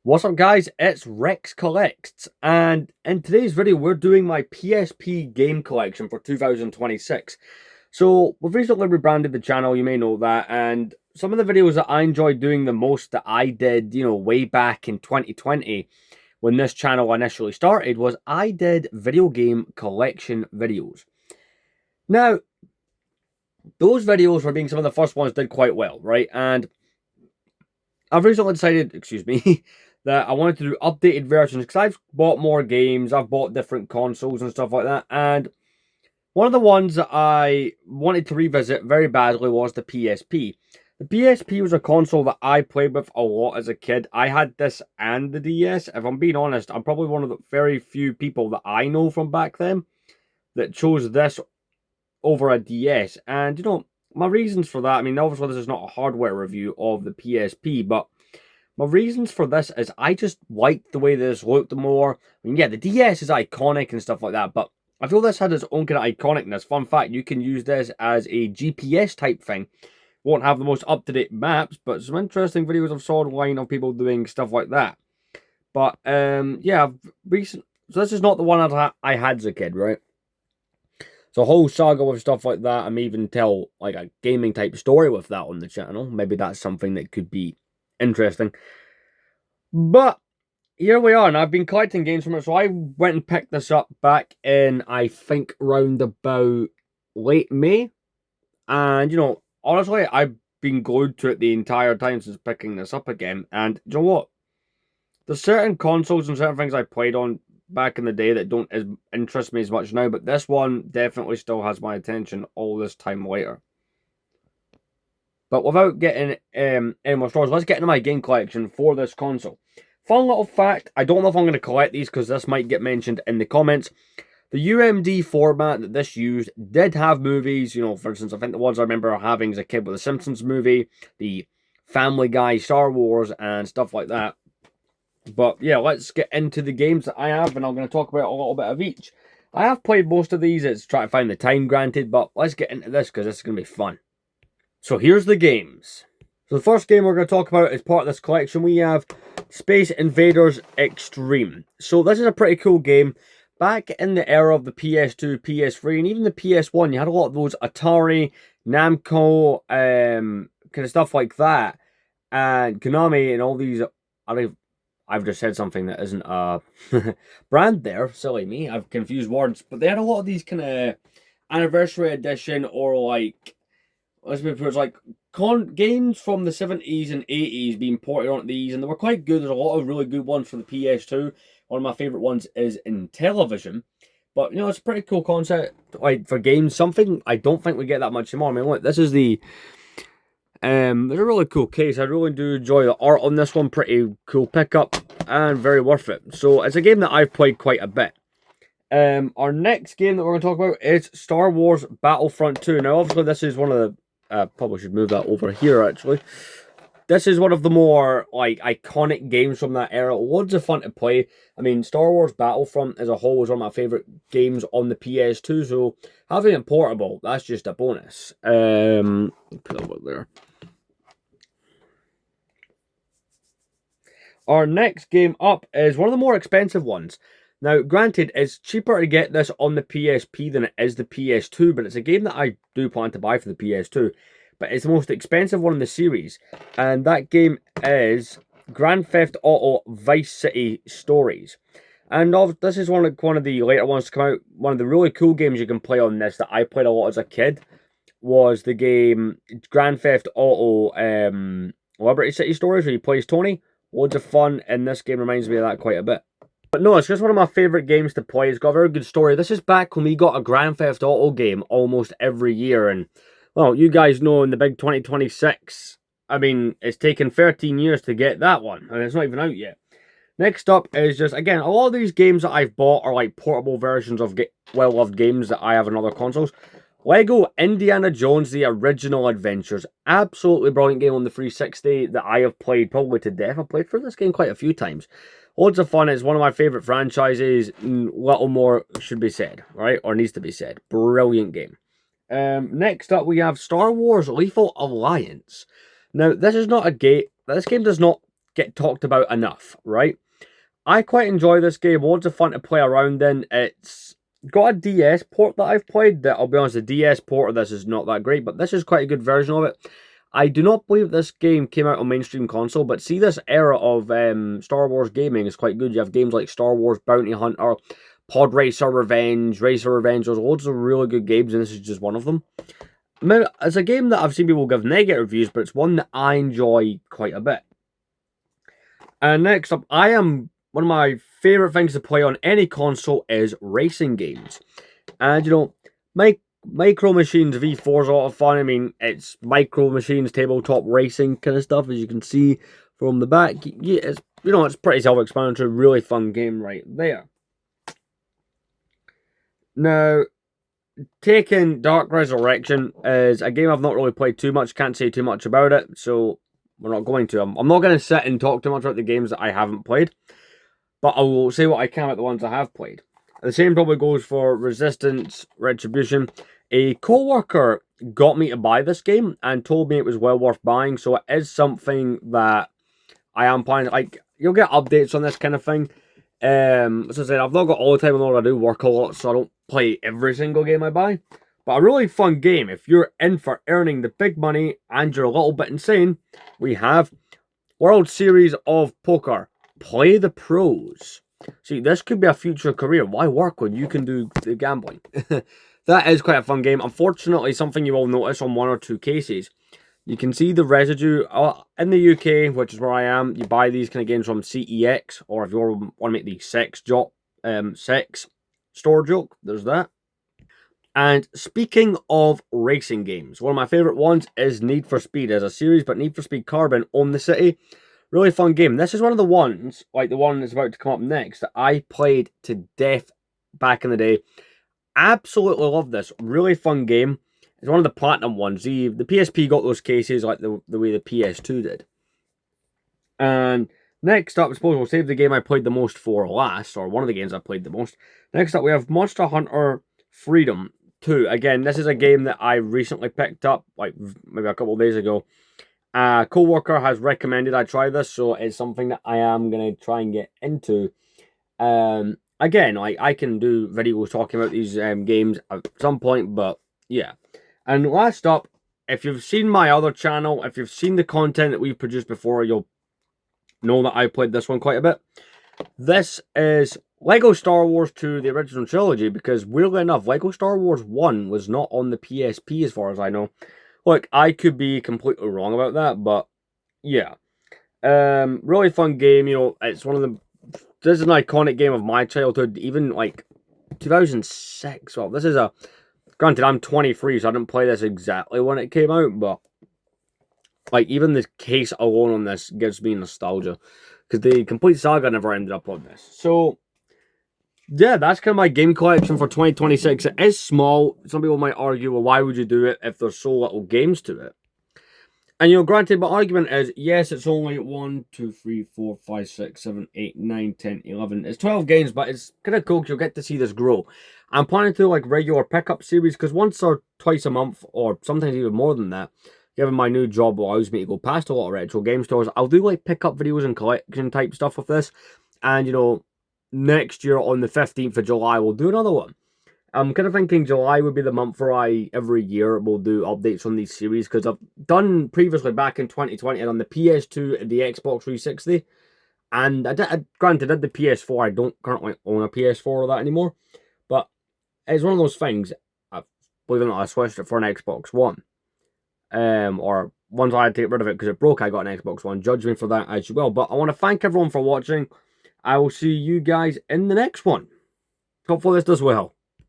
What's up guys, it's Rex Collects, and in today's video we're doing my PSP Game Collection for 2026. So we've recently rebranded the channel, you may know that, and some of the videos that I enjoyed doing the most that I did, way back in 2020 when this channel initially started was I did video game collection videos. Now, those videos were being some of the first ones did quite well, right? And I've recently decided, excuse me, that I wanted to do updated versions because I've bought more games, I've bought different consoles and stuff like that, and one of the ones that I wanted to revisit very badly was the PSP. The PSP was a console that I played with a lot as a kid. I had this and the DS. If I'm being honest, I'm probably one of the very few people that I know from back then that chose this over a DS. And, my reasons for that, I mean, obviously this is not a hardware review of the PSP, but my reasons for this is I just liked the way this looked more. I mean, yeah, the DS is iconic and stuff like that, but I feel this had its own kind of iconicness. Fun fact, you can use this as a GPS type thing. Won't have the most up-to-date maps, but some interesting videos I've saw online of people doing stuff like that. But, yeah, so this is not the one I had as a kid, right? It's a whole saga with stuff like that. I may even tell, like, a gaming type story with that on the channel. Maybe that's something that could be interesting. But here we are, and I've been collecting games from it, so I went and picked this up back in, I think, round about late May. And, honestly, I've been glued to it the entire time since picking this up again. And you know what? There's certain consoles and certain things I played on back in the day that don't interest me as much now, but this one definitely still has my attention all this time later. But without getting any more stories, let's get into my game collection for this console. Fun little fact, I don't know if I'm going to collect these because this might get mentioned in the comments. The UMD format that this used did have movies, for instance, I think the ones I remember having as a kid were the Simpsons movie, the Family Guy, Star Wars, and stuff like that. But yeah, let's get into the games that I have, and I'm going to talk about a little bit of each. I have played most of these, it's trying to find the time granted, but let's get into this because this is going to be fun. So here's the games. So the first game we're going to talk about as part of this collection, we have Space Invaders Extreme. So this is a pretty cool game. Back in the era of the PS2, PS3, and even the PS1, you had a lot of those Atari, Namco, kind of stuff like that, and Konami, and all these. I've just said something that isn't a brand there. Silly me, I've confused words. But they had a lot of these kind of anniversary edition or like, let's be put, like games from the 70s and 80s being ported onto these, and they were quite good. There's a lot of really good ones for the PS2. One of my favourite ones is in television. But, it's a pretty cool concept, like, for games. Something I don't think we get that much anymore. I mean, look, this is the... there's a really cool case. I really do enjoy the art on this one. Pretty cool pickup and very worth it. So, it's a game that I've played quite a bit. Our next game that we're going to talk about is Star Wars Battlefront 2. Now, obviously, this is one of the... probably should move that over here, actually. This is one of the more, like, iconic games from that era. Loads of fun to play. I mean, Star Wars Battlefront as a whole is one of my favourite games on the PS2, so having it portable, that's just a bonus. Put it over there. Our next game up is one of the more expensive ones. Now, granted, it's cheaper to get this on the PSP than it is the PS2, but it's a game that I do plan to buy for the PS2. But it's the most expensive one in the series, and that game is Grand Theft Auto Vice City Stories. And this is one of the later ones to come out. One of the really cool games you can play on this that I played a lot as a kid was the game Grand Theft Auto Liberty City Stories, where you play as Tony. Loads of fun, and this game reminds me of that quite a bit. But no, it's just one of my favourite games to play. It's got a very good story. This is back when we got a Grand Theft Auto game almost every year, and well, you guys know in the big 2026, I mean, it's taken 13 years to get that one, and it's not even out yet. Next up is just, again, a lot of these games that I've bought are like portable versions of well-loved games that I have on other consoles. Lego Indiana Jones The Original Adventures. Absolutely brilliant game on the 360 that I have played probably to death. I've played through this game quite a few times. Loads of fun. It's one of my favourite franchises. Little more should be said, right? Or needs to be said. Brilliant game. Next up, we have Star Wars Lethal Alliance. Now, this is not a game. This game does not get talked about enough, right? I quite enjoy this game. Loads of fun to play around in. It's got a DS port that I've played. That, I'll be honest, the DS port of this is not that great, but this is quite a good version of it. I do not believe this game came out on mainstream console, but see, this era of Star Wars gaming is quite good. You have games like Star Wars Bounty Hunter, Pod Racer Revenge, There's loads of really good games, and this is just one of them. I mean, it's a game that I've seen people give negative reviews, but it's one that I enjoy quite a bit. And next up, one of my favourite things to play on any console is racing games. And, you know, Micro Machines V4 is a lot of fun. I mean, it's Micro Machines tabletop racing kind of stuff, as you can see from the back. It's, you know, it's pretty self-explanatory. Really fun game right there. Now, Taken Dark Resurrection is a game I've not really played too much. Can't say too much about it, so we're not going to. I'm not going to sit and talk too much about the games that I haven't played, but I will say what I can about the ones I have played. The same probably goes for Resistance Retribution. A co-worker got me to buy this game and told me it was well worth buying, so it is something that I am planning. Like, you'll get updates on this kind of thing. As I said, I've not got all the time in order. I do work a lot, so I don't play every single game I buy. But a really fun game. If you're in for earning the big money and you're a little bit insane, we have World Series of Poker. Play the pros. See, this could be a future career. Why work when you can do the gambling? That is quite a fun game. Unfortunately, something you will notice on one or two cases. You can see the residue in the UK, which is where I am. You buy these kind of games from CEX, or if you want to make the sex store joke, there's that. And speaking of racing games, one of my favourite ones is Need for Speed as a series, but Need for Speed Carbon on the City. Really fun game. This is one of the ones, like the one that's about to come up next, that I played to death back in the day. Absolutely love this. Really fun game. It's one of the platinum ones. The PSP got those cases like the way the PS2 did. And next up, I suppose we'll save the game I played the most for last, or one of the games I played the most. Next up, we have Monster Hunter Freedom 2. Again, this is a game that I recently picked up, like maybe a couple of days ago. A co-worker has recommended I try this, so it's something that I am going to try and get into. Again, like, I can do videos talking about these games at some point, but yeah. And last up, if you've seen my other channel, if you've seen the content that we've produced before, you'll know that I played this one quite a bit. This is Lego Star Wars 2, the original trilogy, because weirdly enough, Lego Star Wars 1 was not on the PSP as far as I know. Look, I could be completely wrong about that, but yeah. Really fun game, you know, it's one of the... This is an iconic game of my childhood, even like 2006. Well, this is a... Granted, I'm 23, so I didn't play this exactly when it came out, but like, even the case alone on this gives me nostalgia, because the complete saga never ended up on this. So, yeah, that's kind of my game collection for 2026. It is small. Some people might argue, well, why would you do it if there's so little games to it? And, you know, granted, my argument is, yes, it's only 1, 2, 3, 4, 5, 6, 7, 8, 9, 10, 11. It's 12 games, but it's kind of cool because you'll get to see this grow. I'm planning to do, like, regular pickup series, because once or twice a month, or sometimes even more than that, given my new job allows me to go past a lot of retro game stores, I'll do, like, pickup videos and collection type stuff with this. And, you know, next year on the 15th of July, we'll do another one. I'm kind of thinking July would be the month where every year will do updates on these series, because I've done previously back in 2020 and on the PS2 and the Xbox 360, and granted, I did the PS4. I don't currently own a PS4 or that anymore, but it's one of those things. Believe it or not, I switched it for an Xbox One, or once I had to get rid of it because it broke, I got an Xbox One. Judge me for that as well. But I want to thank everyone for watching. I will see you guys in the next one. Hopefully this does well.